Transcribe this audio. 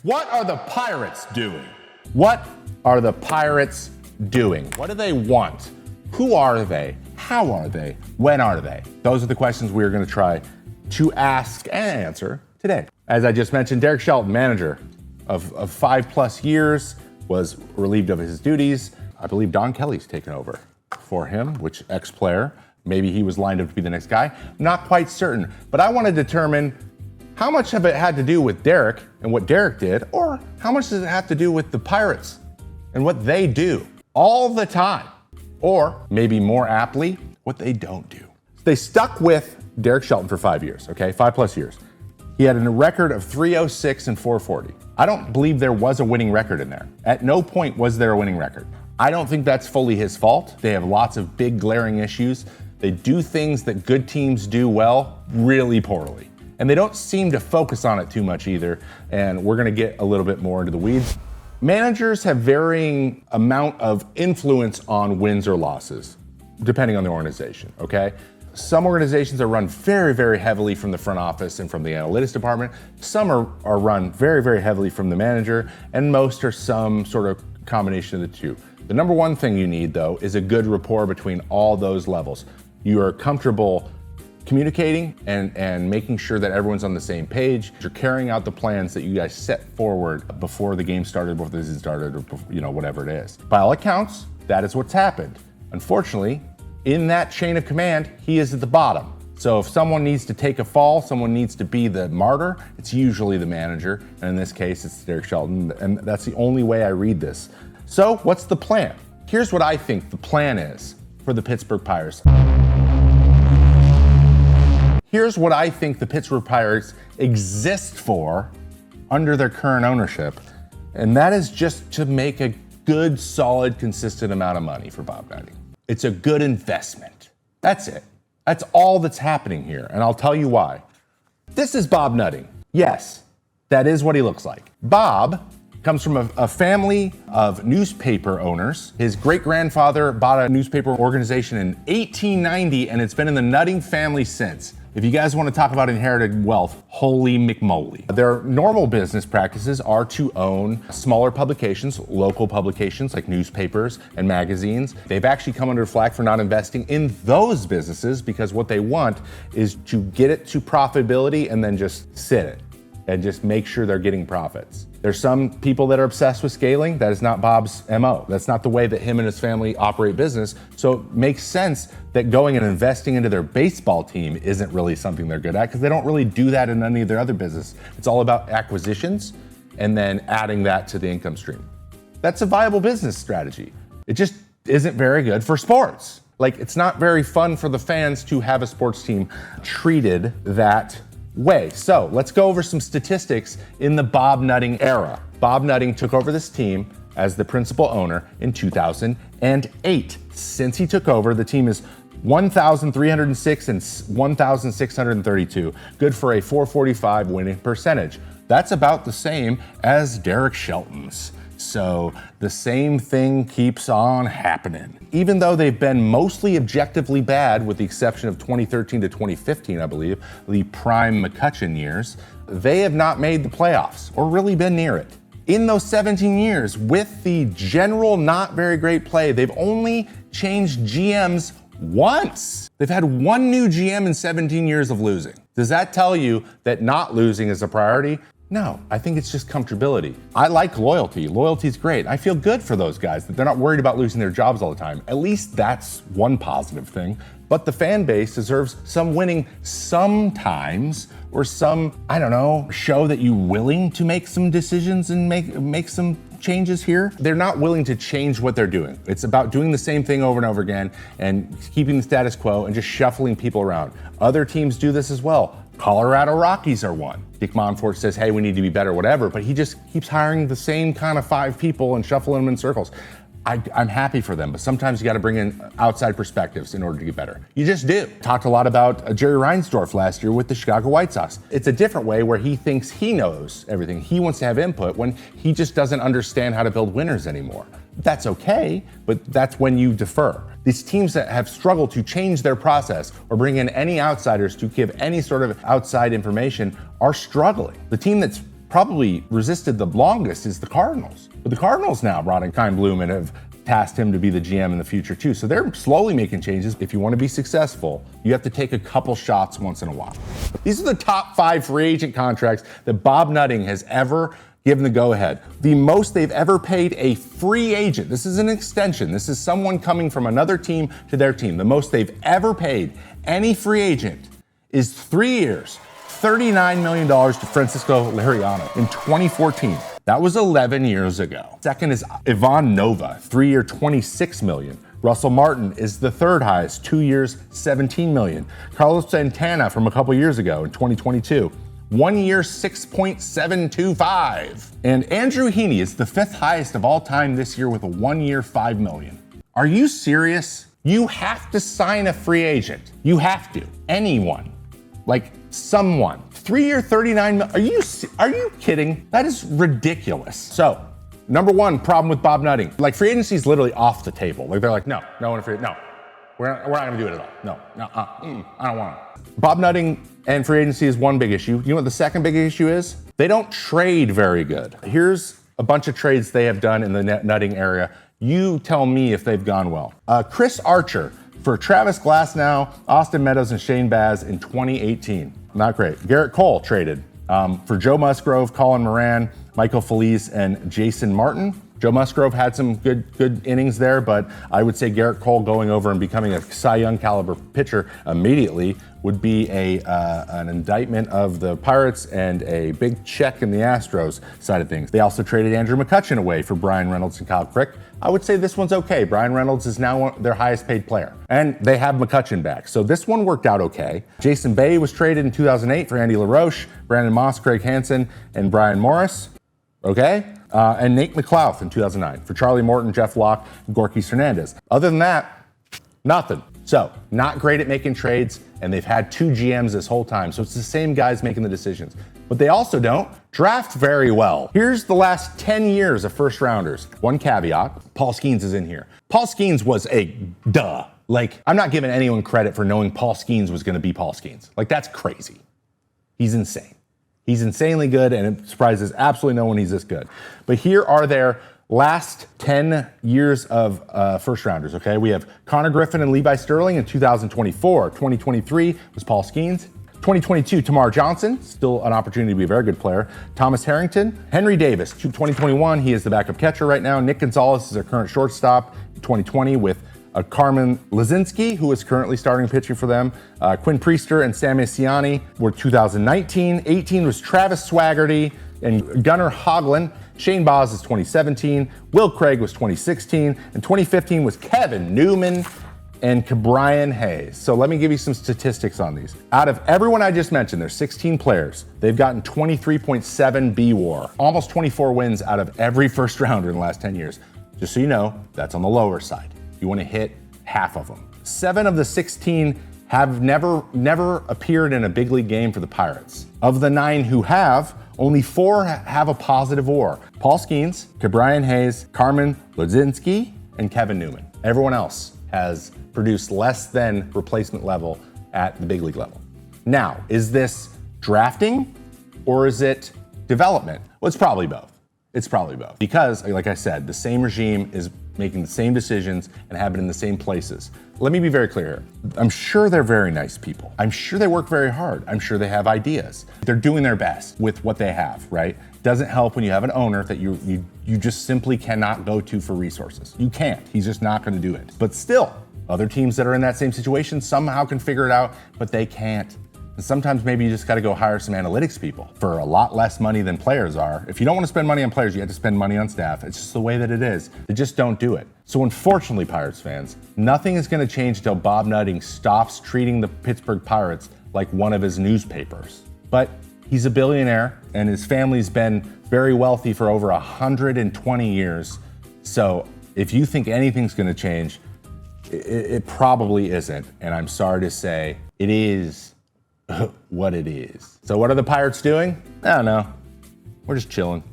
What are the Pirates doing? What are the Pirates doing? What do they want? Who are they? How are they? When are they? Those are the questions we are going to try to ask and answer today. As I just mentioned, Derek Shelton, manager of 5+ years, was relieved of his duties. I believe Don Kelly's taken over for him, which ex-player. Maybe he was lined up to be the next guy. Not quite certain, but I want to determine how much of it had to do with Derek and what Derek did, or how much does it have to do with the Pirates and what they do all the time, or maybe more aptly, what they don't do. They stuck with Derek Shelton for 5 years, okay, 5+ years. He had a record of .306 and .440. I don't believe there was a winning record in there. At no point was there a winning record. I don't think that's fully his fault. They have lots of big glaring issues. They do things that good teams do well, really poorly. And they don't seem to focus on it too much either. And we're gonna get a little bit more into the weeds. Managers have varying amount of influence on wins or losses, depending on the organization, okay? Some organizations are run very, very heavily from the front office and from the analytics department. Some are run very, very heavily from the manager, and most are some sort of combination of the two. The number one thing you need, though, is a good rapport between all those levels. You are comfortable communicating and making sure that everyone's on the same page. You're carrying out the plans that you guys set forward before the game started, before the season started, or whatever it is. By all accounts, that is what's happened. Unfortunately, in that chain of command, he is at the bottom. So if someone needs to take a fall, someone needs to be the martyr, it's usually the manager. And in this case, it's Derek Shelton. And that's the only way I read this. So what's the plan? Here's what I think the plan is for the Pittsburgh Pirates. Here's what I think the Pittsburgh Pirates exist for under their current ownership. And that is just to make a good, solid, consistent amount of money for Bob Nutting. It's a good investment. That's it. That's all that's happening here. And I'll tell you why. This is Bob Nutting. Yes, that is what he looks like. Bob comes from a family of newspaper owners. His great-grandfather bought a newspaper organization in 1890, and it's been in the Nutting family since. If you guys want to talk about inherited wealth, holy McMoly. Their normal business practices are to own smaller publications, local publications like newspapers and magazines. They've actually come under flack for not investing in those businesses because what they want is to get it to profitability and then just sit it and just make sure they're getting profits. There's some people that are obsessed with scaling. That is not Bob's MO. That's not the way that him and his family operate business. So it makes sense that going and investing into their baseball team isn't really something they're good at because they don't really do that in any of their other business. It's all about acquisitions and then adding that to the income stream. That's a viable business strategy. It just isn't very good for sports. Like, it's not very fun for the fans to have a sports team treated that way. So let's go over some statistics in the Bob Nutting era. Bob Nutting took over this team as the principal owner in 2008. Since he took over, the team is 1,306 and 1,632, good for a .445 winning percentage. That's about the same as Derek Shelton's. So the same thing keeps on happening. Even though they've been mostly objectively bad, with the exception of 2013 to 2015, I believe, the prime McCutchen years, they have not made the playoffs or really been near it. In those 17 years, with the general not very great play, they've only changed GMs once. They've had one new GM in 17 years of losing. Does that tell you that not losing is a priority? No, I think it's just comfortability. I like loyalty. Loyalty's great. I feel good for those guys that they're not worried about losing their jobs all the time. At least that's one positive thing. But the fan base deserves some winning sometimes, or some, I don't know, show that you're willing to make some decisions and make some changes here. They're not willing to change what they're doing. It's about doing the same thing over and over again and keeping the status quo and just shuffling people around. Other teams do this as well. Colorado Rockies are one. Dick Monfort says, hey, we need to be better, whatever, but he just keeps hiring the same kind of 5 people and shuffling them in circles. I'm happy for them, but sometimes you got to bring in outside perspectives in order to get better. You just do. Talked a lot about Jerry Reinsdorf last year with the Chicago White Sox. It's a different way where he thinks he knows everything. He wants to have input when he just doesn't understand how to build winners anymore. That's okay, but that's when you defer. These teams that have struggled to change their process or bring in any outsiders to give any sort of outside information are struggling. The team that's probably resisted the longest is the Cardinals. But the Cardinals now brought in Kyle Bloom and have tasked him to be the GM in the future too. So they're slowly making changes. If you want to be successful, you have to take a couple shots once in a while. These are the top 5 free agent contracts that Bob Nutting has ever given the go-ahead. The most they've ever paid a free agent. This is an extension. This is someone coming from another team to their team. The most they've ever paid any free agent is 3 years, $39 million to Francisco Liriano in 2014. That was 11 years ago. Second is Ivan Nova, 3-year, $26 million. Russell Martin is the third highest, 2 years, $17 million. Carlos Santana from a couple years ago in 2022, 1 year, $6.725. And Andrew Heaney is the 5th highest of all time this year with a 1 year, $5 million. Are you serious? You have to sign a free agent. You have to. Anyone. Like someone. 3-year, $39 million. Are you kidding? That is ridiculous. So, number one problem with Bob Nutting. Like free agency is literally off the table. Like they're like, no one free. No, we're not gonna do it at all. No, I don't want it. Bob Nutting and free agency is one big issue. You know what the second big issue is? They don't trade very good. Here's a bunch of trades they have done in the Nutting area. You tell me if they've gone well. Chris Archer for Travis Glasnow, Austin Meadows, and Shane Baz in 2018. Not great. Garrett Cole traded for Joe Musgrove, Colin Moran, Michael Felice, and Jason Martin. Joe Musgrove had some good innings there, but I would say Garrett Cole going over and becoming a Cy Young caliber pitcher immediately would be an indictment of the Pirates and a big check in the Astros side of things. They also traded Andrew McCutchen away for Brian Reynolds and Kyle Crick. I would say this one's okay. Brian Reynolds is now their highest paid player. And they have McCutchen back. So this one worked out okay. Jason Bay was traded in 2008 for Andy LaRoche, Brandon Moss, Craig Hansen, and Brian Morris. Okay? And Nate McLouth in 2009 for Charlie Morton, Jeff Locke, and Gorky Hernandez. Other than that, nothing. So, not great at making trades, and they've had 2 GMs this whole time. So it's the same guys making the decisions. But they also don't draft very well. Here's the last 10 years of first rounders. One caveat, Paul Skeens is in here. Paul Skeens was a duh. Like, I'm not giving anyone credit for knowing Paul Skeens was gonna be Paul Skeens. Like, that's crazy. He's insane. He's insanely good, and it surprises absolutely no one he's this good. But here are their last 10 years of first rounders, okay? We have Connor Griffin and Levi Sterling in 2024. 2023 was Paul Skeens. 2022, Tamar Johnson, still an opportunity to be a very good player. Thomas Harrington. Henry Davis, 2021, he is the backup catcher right now. Nick Gonzalez is their current shortstop in 2020 with Carmen Lazinski, who is currently starting pitching for them. Quinn Priester and Sam Asiani were 2019. 18 was Travis Swaggerty and Gunnar Hoglund. Shane Baz is 2017. Will Craig was 2016. And 2015 was Kevin Newman and Ke'Bryan Hayes. So let me give you some statistics on these. Out of everyone I just mentioned, there's 16 players. They've gotten 23.7 BWAR, almost 24 wins out of every first rounder in the last 10 years. Just so you know, that's on the lower side. You want to hit half of them. 7 of the 16 have never appeared in a big league game for the Pirates. Of the 9 who have, only 4 have a positive WAR. Paul Skeens, Ke'Bryan Hayes, Carmen Lazinski, and Kevin Newman. Everyone else has produced less than replacement level at the big league level. Now, is this drafting or is it development? Well, it's probably both. It's probably both. Because, like I said, the same regime is making the same decisions and have been in the same places. Let me be very clear here. I'm sure they're very nice people. I'm sure they work very hard. I'm sure they have ideas. They're doing their best with what they have, right? Doesn't help when you have an owner that you just simply cannot go to for resources. You can't. He's just not going to do it. But still, other teams that are in that same situation somehow can figure it out, but they can't. And sometimes maybe you just got to go hire some analytics people for a lot less money than players are. If you don't want to spend money on players, you have to spend money on staff. It's just the way that it is. They just don't do it. So unfortunately, Pirates fans, nothing is going to change until Bob Nutting stops treating the Pittsburgh Pirates like one of his newspapers. But he's a billionaire and his family's been very wealthy for over 120 years. So if you think anything's going to change, it probably isn't. And I'm sorry to say, it is what it is. So what are the Pirates doing? I don't know. We're just chilling.